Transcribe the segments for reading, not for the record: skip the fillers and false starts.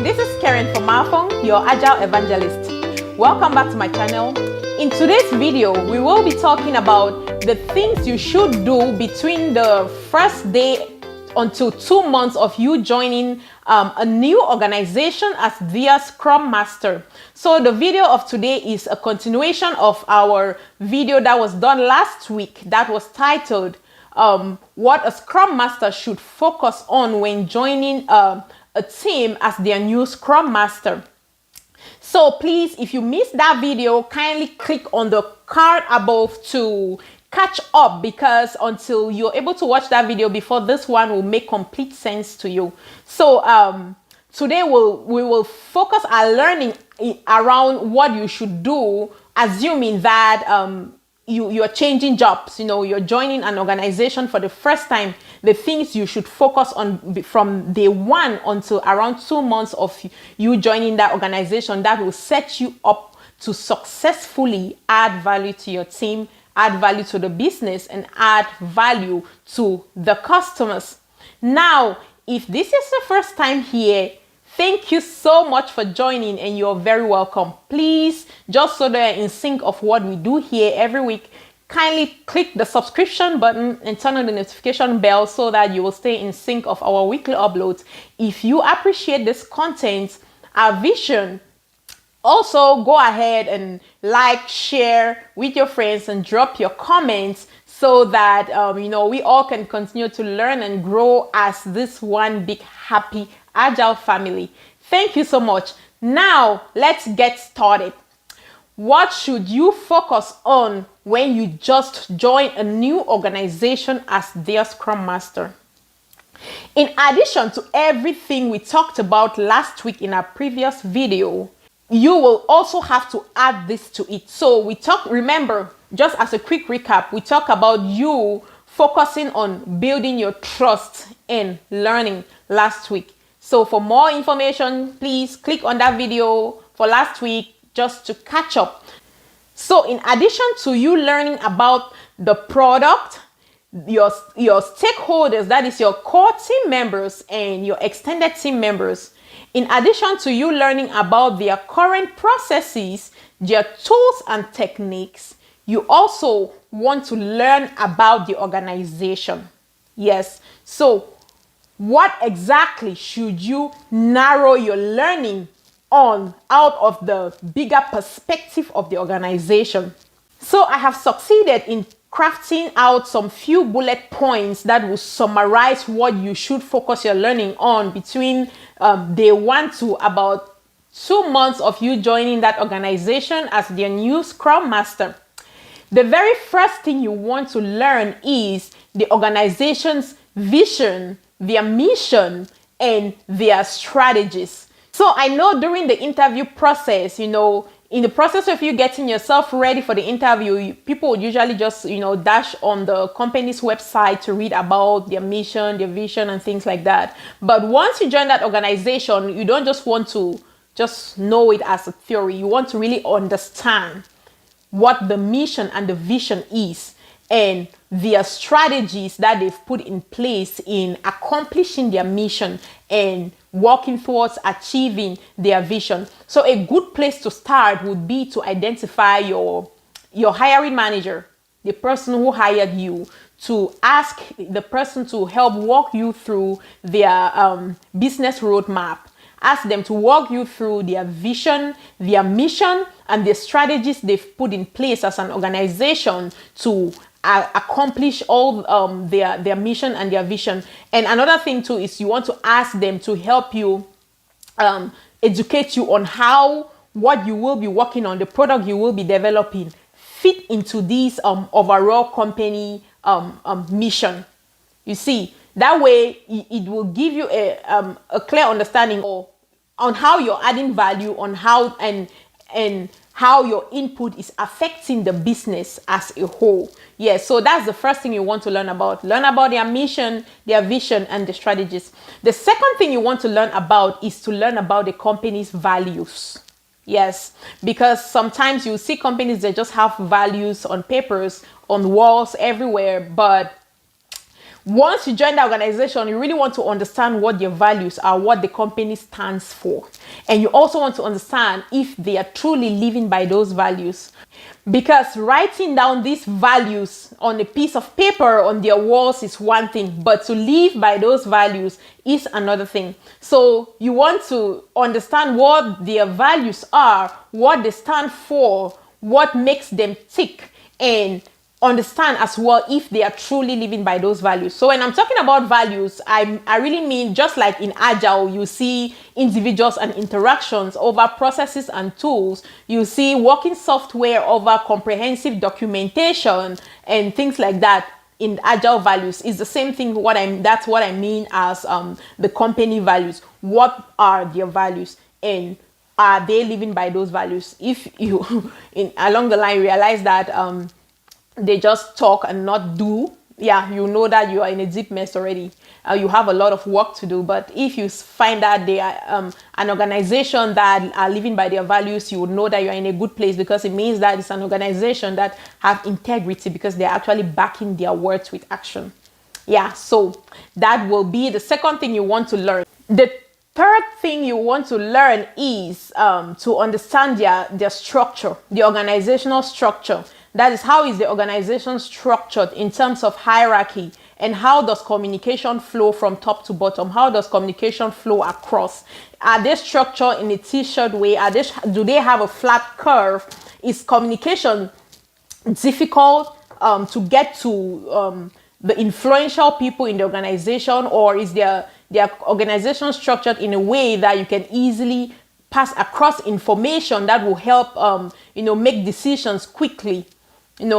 this is Karen from Mafong, your Agile Evangelist. Welcome back to my channel. In today's video, we will be talking about the things you should do between the first day until 2 months of you joining a new organization as their Scrum Master. So the video of today is a continuation of our video that was done last week that was titled what a Scrum Master should focus on when joining a team as their new Scrum Master. So please, if you missed that video, kindly click on the card above to catch up, because until you're able to watch that video before this one will make complete sense to you. So today we will focus our learning around what you should do, assuming that you're changing jobs, you're joining an organization for the first time, the things you should focus on from day one until around 2 months of you joining that organization that will set you up to successfully add value to your team, add value to the business, and add value to the customers. Now, if this is the first time here, thank you so much for joining, and you're very welcome. Please, just so that you're in sync of what we do here every week, kindly click the subscription button and turn on the notification bell so that you will stay in sync of our weekly uploads. If you appreciate this content, our vision, also go ahead and like, share with your friends, and drop your comments so that we all can continue to learn and grow as this one big happy Agile family. Thank you so much. Now let's get started. What should you focus on when you just join a new organization as their Scrum Master? In addition to everything we talked about last week in our previous video, you will also have to add this to it. So remember, just as a quick recap, we talk about you focusing on building your trust and learning last week. So for more information, please click on that video for last week just to catch up. So in addition to you learning about the product, your stakeholders, that is your core team members and your extended team members, in addition to you learning about their current processes, their tools and techniques, you also want to learn about the organization. Yes. So what exactly should you narrow your learning on out of the bigger perspective of the organization? So I have succeeded in crafting out some few bullet points that will summarize what you should focus your learning on between day 1 to about 2 months of you joining that organization as their new Scrum Master. The very first thing you want to learn is the organization's vision, their mission, and their strategies. So I know during the interview process, in the process of you getting yourself ready for the interview, people would usually just, dash on the company's website to read about their mission, their vision, and things like that. But once you join that organization, you don't just want to just know it as a theory. You want to really understand what the mission and the vision is, and their strategies that they've put in place in accomplishing their mission and working towards achieving their vision. So a good place to start would be to identify your hiring manager, the person who hired you, to ask the person to help walk you through their business roadmap. Ask them to walk you through their vision, their mission, and the strategies they've put in place as an organization to accomplish all their mission and their vision. And another thing too is you want to ask them to help you educate you on how what you will be working on, the product you will be developing, fit into this overall company mission. You see, that way it will give you a clear understanding on how you're adding value, on how and how your input is affecting the business as a whole. Yes, so that's the first thing you want to learn about. Learn about their mission, their vision, and the strategies. The second thing you want to learn about is to learn about the company's values. Yes, because sometimes you see companies that just have values on papers, on walls, everywhere, but Once you join the organization, you really want to understand what their values are, what the company stands for. And you also want to understand if they are truly living by those values. Because writing down these values on a piece of paper on their walls is one thing, but to live by those values is another thing. So you want to understand what their values are, what they stand for, what makes them tick, and understand as well if they are truly living by those values. So when I'm talking about values, I really mean, just like in Agile, you see individuals and interactions over processes and tools. You see working software over comprehensive documentation and things like that. In Agile values is the same thing. That's what I mean as the company values. What are their values, and are they living by those values? If you along the line realize that they just talk and not do, yeah, you know that you are in a deep mess already. You have a lot of work to do. But if you find that they are an organization that are living by their values, you would know that you are in a good place, because it means that it's an organization that have integrity, because they're actually backing their words with action. Yeah, so that will be the second thing you want to learn. The third thing you want to learn is to understand their structure, the organizational structure. That is, how is the organization structured in terms of hierarchy, and how does communication flow from top to bottom? How does communication flow across? Are they structured in a T-shirt way? Do they have a flat curve? Is communication difficult to get to the influential people in the organization, or is their organization structured in a way that you can easily pass across information that will help make decisions quickly?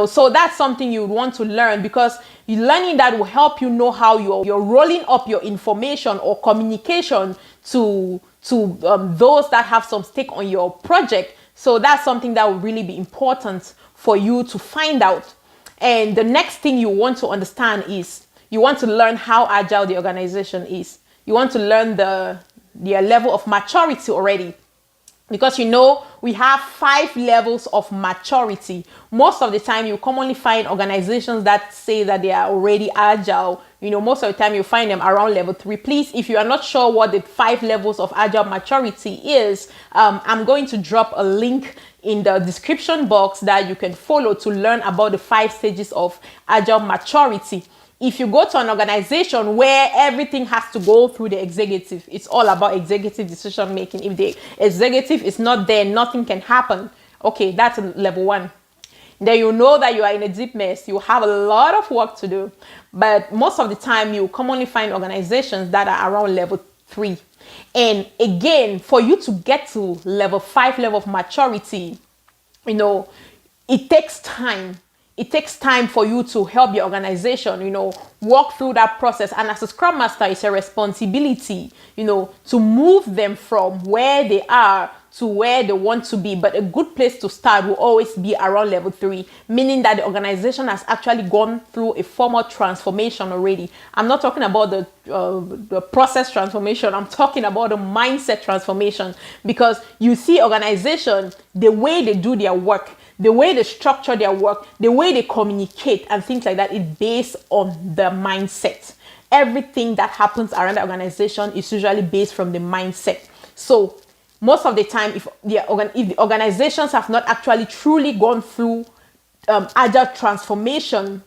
So that's something you would want to learn, because learning that will help you know how you're rolling up your information or communication to those that have some stake on your project. So that's something that will really be important for you to find out. And the next thing you want to understand is you want to learn how agile the organization is. You want to learn their level of maturity already. Because we have 5 levels of maturity. Most of the time, you commonly find organizations that say that they are already agile. Most of the time you find them around level 3. Please, if you are not sure what the 5 levels of agile maturity is, I'm going to drop a link in the description box that you can follow to learn about the 5 stages of agile maturity. If you go to an organization where everything has to go through the executive, it's all about executive decision making. If the executive is not there, nothing can happen. Okay, that's level 1. Then you know that you are in a deep mess. You have a lot of work to do. But most of the time, you commonly find organizations that are around level 3. And again, for you to get to level 5 level of maturity, it takes time. It takes time for you to help your organization, walk through that process. And as a Scrum Master, it's a responsibility, to move them from where they are to where they want to be. But a good place to start will always be around level 3, meaning that the organization has actually gone through a formal transformation already. I'm not talking about the process transformation. I'm talking about the mindset transformation, because you see organization, the way they do their work, the way they structure their work, the way they communicate and things like that is based on the mindset. Everything that happens around the organization is usually based from the mindset. So most of the time, if the organizations have not actually truly gone through agile transformation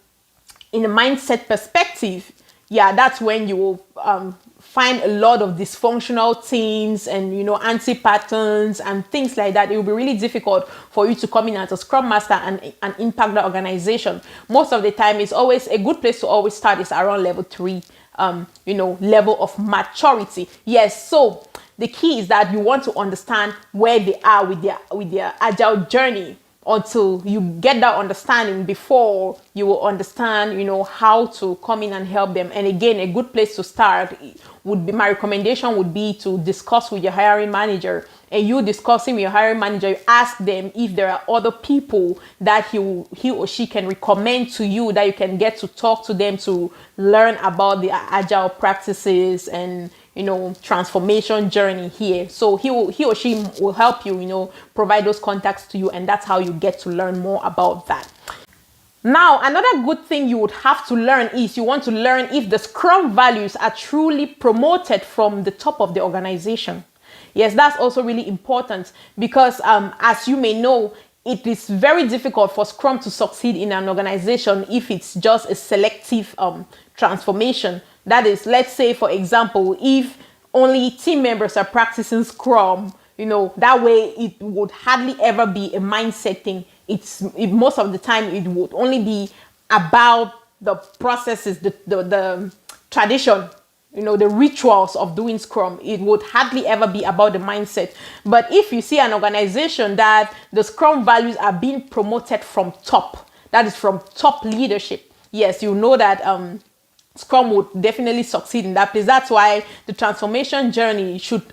in a mindset perspective, that's when you will find a lot of dysfunctional teams and anti-patterns and things like that. It will be really difficult for you to come in as a Scrum Master and impact the organization. Most of the time, it's always a good place to always start is around level 3, level of maturity. Yes, so the key is that you want to understand where they are with their agile journey, until you get that understanding before you will understand, how to come in and help them. And again, a good place to start my recommendation would be to discuss with your hiring manager. And you discussing with your hiring manager, you ask them if there are other people that he or she can recommend to you, that you can get to talk to them to learn about the agile practices and transformation journey here. So he or she will help you, provide those contacts to you, and that's how you get to learn more about that. Now, another good thing you would have to learn is you want to learn if the Scrum values are truly promoted from the top of the organization. Yes, that's also really important because as you may know, it is very difficult for Scrum to succeed in an organization if it's just a selective transformation. That is, let's say, for example, if only team members are practicing Scrum, that way it would hardly ever be a mindset thing. Most of the time it would only be about the processes, the tradition, the rituals of doing Scrum. It would hardly ever be about the mindset. But if you see an organization that the Scrum values are being promoted from top, that is from top leadership, yes, you know that Scrum would definitely succeed in that place. That's why the transformation journey should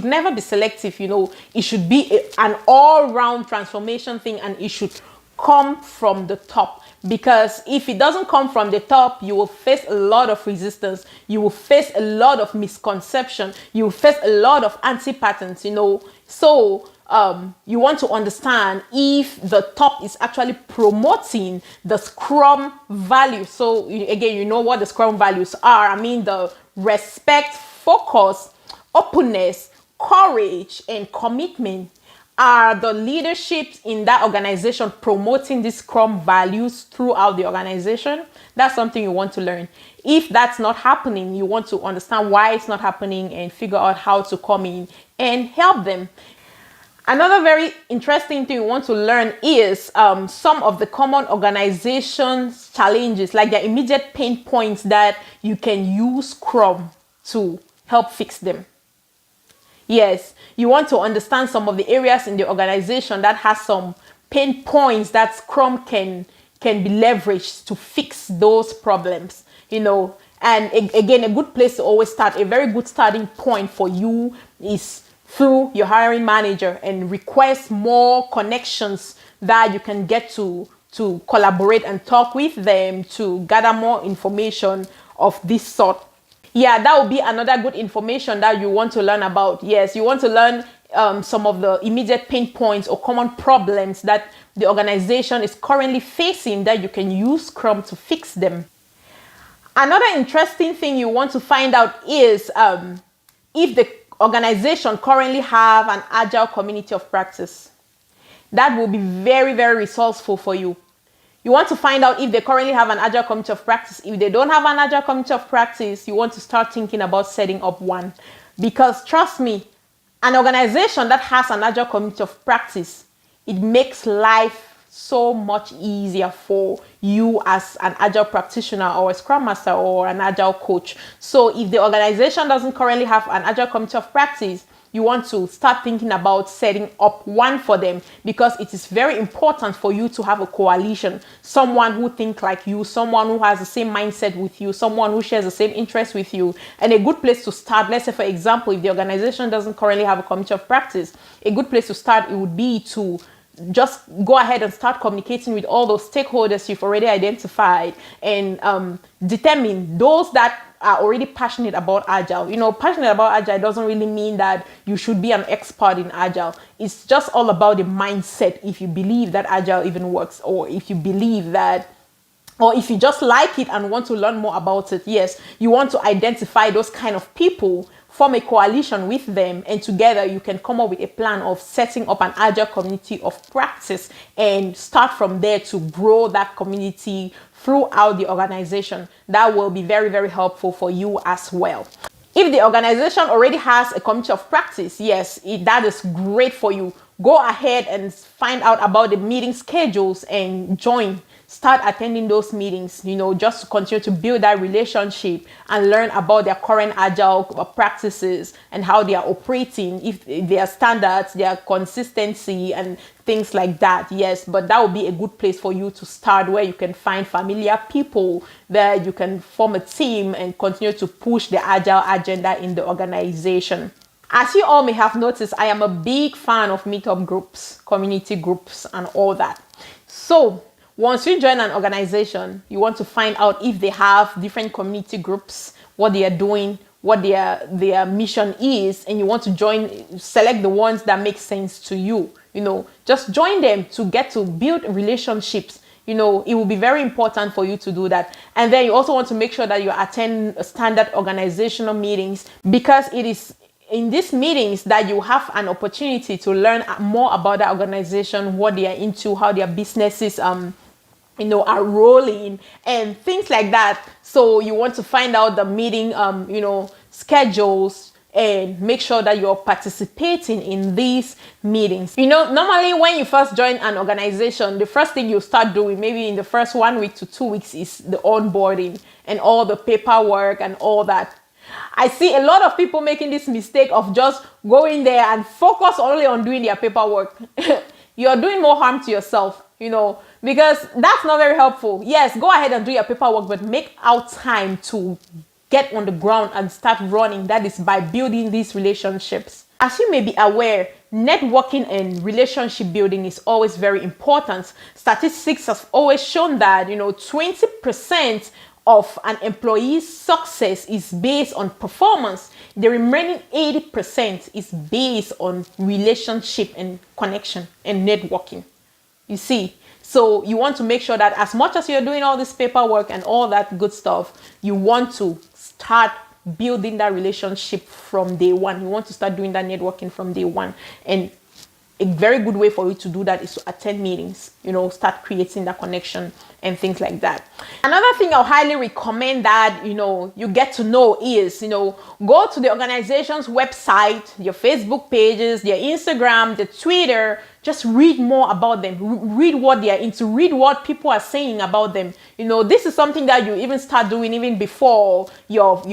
never be selective. It should be an all-round transformation thing, and it should come from the top. Because if it doesn't come from the top, you will face a lot of resistance. You will face a lot of misconception. You will face a lot of anti-patterns. So you want to understand if the top is actually promoting the Scrum values. So again, you know what the Scrum values are. I mean, the respect, focus, openness, courage, and commitment. Are the leaderships in that organization promoting these Scrum values throughout the organization? That's something you want to learn. If that's not happening, you want to understand why it's not happening and figure out how to come in and help them. Another very interesting thing you want to learn is some of the common organizations challenges, like their immediate pain points that you can use Scrum to help fix them. Yes, you want to understand some of the areas in the organization that has some pain points that Scrum can be leveraged to fix those problems, And again, a good place to always start, a very good starting point for you is through your hiring manager and request more connections that you can get to collaborate and talk with them to gather more information of this sort. Yeah, that would be another good information that you want to learn about. Yes, you want to learn some of the immediate pain points or common problems that the organization is currently facing that you can use Scrum to fix them. Another interesting thing you want to find out is if the organization currently have an Agile community of practice. That will be very, very resourceful for you. You want to find out if they currently have an Agile community of practice. If they don't have an Agile community of practice, you want to start thinking about setting up one. Because trust me, an organization that has an Agile community of practice, it makes life so much easier for you as an Agile practitioner or a Scrum Master or an Agile coach. So if the organization doesn't currently have an Agile community of practice, you want to start thinking about setting up one for them, because it is very important for you to have a coalition, someone who thinks like you, someone who has the same mindset with you, someone who shares the same interests with you. And a good place to start, let's say for example, if the organization doesn't currently have a community of practice, a good place to start, it would be to just go ahead and start communicating with all those stakeholders you've already identified and determine those that are already passionate about Agile. Passionate about Agile doesn't really mean that you should be an expert in Agile. It's just all about the mindset. If you believe that Agile even works, or if you believe that, or if you just like it and want to learn more about it, yes, you want to identify those kind of people, form a coalition with them, and together you can come up with a plan of setting up an Agile community of practice and start from there to grow that community throughout the organization. That will be very, very helpful for you as well. If the organization already has a community of practice, yes, that is great for you. Go ahead and find out about the meeting schedules and join. Start attending those meetings, just to continue to build that relationship and learn about their current Agile practices and how they are operating, if their standards, their consistency, and things like that. Yes, but that would be a good place for you to start, where you can find familiar people that you can form a team and continue to push the Agile agenda in the organization. As you all may have noticed, I am a big fan of meetup groups, community groups, and all that. So once you join an organization, you want to find out if they have different community groups, what they are doing, what their mission is, and you want to select the ones that make sense to you. Just join them to get to build relationships, it will be very important for you to do that. And then you also want to make sure that you attend standard organizational meetings, because it is in these meetings that you have an opportunity to learn more about the organization, what they are into, how their businesses are rolling and things like that. So you want to find out the meeting schedules and make sure that you're participating in these meetings. Normally when you first join an organization, the first thing you start doing, maybe in the first 1 week to 2 weeks, is the onboarding and all the paperwork and all that. I see a lot of people making this mistake of just going there and focus only on doing their paperwork. You're doing more harm to yourself, because that's not very helpful. Yes, go ahead and do your paperwork, but make out time to get on the ground and start running. That is by building these relationships. As you may be aware, networking and relationship building is always very important. Statistics have always shown that 20% of an employee's success is based on performance. The remaining 80% is based on relationship and connection and networking. You see, so you want to make sure that as much as you're doing all this paperwork and all that good stuff, you want to start building that relationship from day one. You want to start doing that networking from day one. And a very good way for you to do that is to attend meetings, start creating that connection and things like that. Another thing I'll highly recommend that, you get to know is, go to the organization's website, your Facebook pages, their Instagram, the Twitter. Just read more about them. Read what they are into. Read what people are saying about them. This is something that you even start doing even before your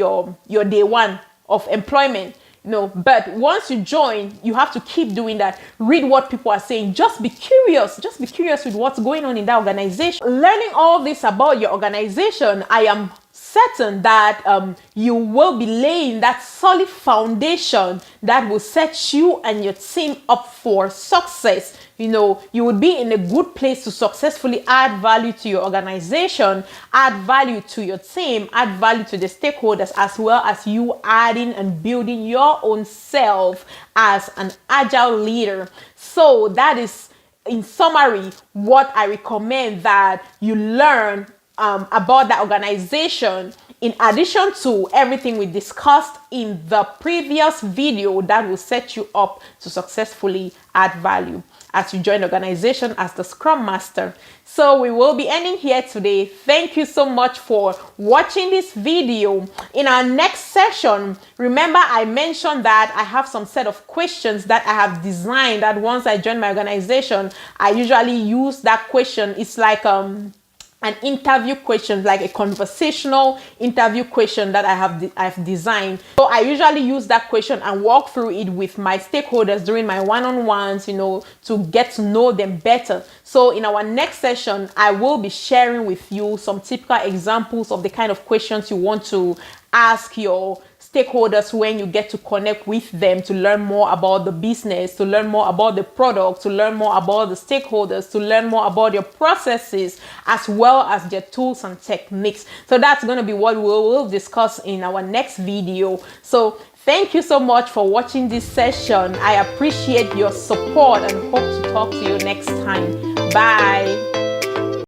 day one of employment. But once you join, you have to keep doing that. Read what people are saying. Just be curious. Just be curious with what's going on in that organization. Learning all this about your organization, I am certain that you will be laying that solid foundation that will set you and your team up for success. You would be in a good place to successfully add value to your organization, add value to your team, add value to the stakeholders, as well as you adding and building your own self as an agile leader. So that is, in summary, what I recommend that you learn about that organization, in addition to everything we discussed in the previous video that will set you up to successfully add value as you join the organization as the Scrum Master. So we will be ending here today. Thank you so much for watching this video. In our next session, remember I mentioned that I have some set of questions that I have designed that once I join my organization, I usually use that question. It's like an interview question, like a conversational interview question that I've designed. So I usually use that question and walk through it with my stakeholders during my one-on-ones, to get to know them better. So in our next session, I will be sharing with you some typical examples of the kind of questions you want to ask your stakeholders when you get to connect with them, to learn more about the business, to learn more about the product, to learn more about the stakeholders, to learn more about your processes, as well as their tools and techniques. So that's going to be what we will discuss in our next video. So thank you so much for watching this session. I appreciate your support and hope to talk to you next time. Bye.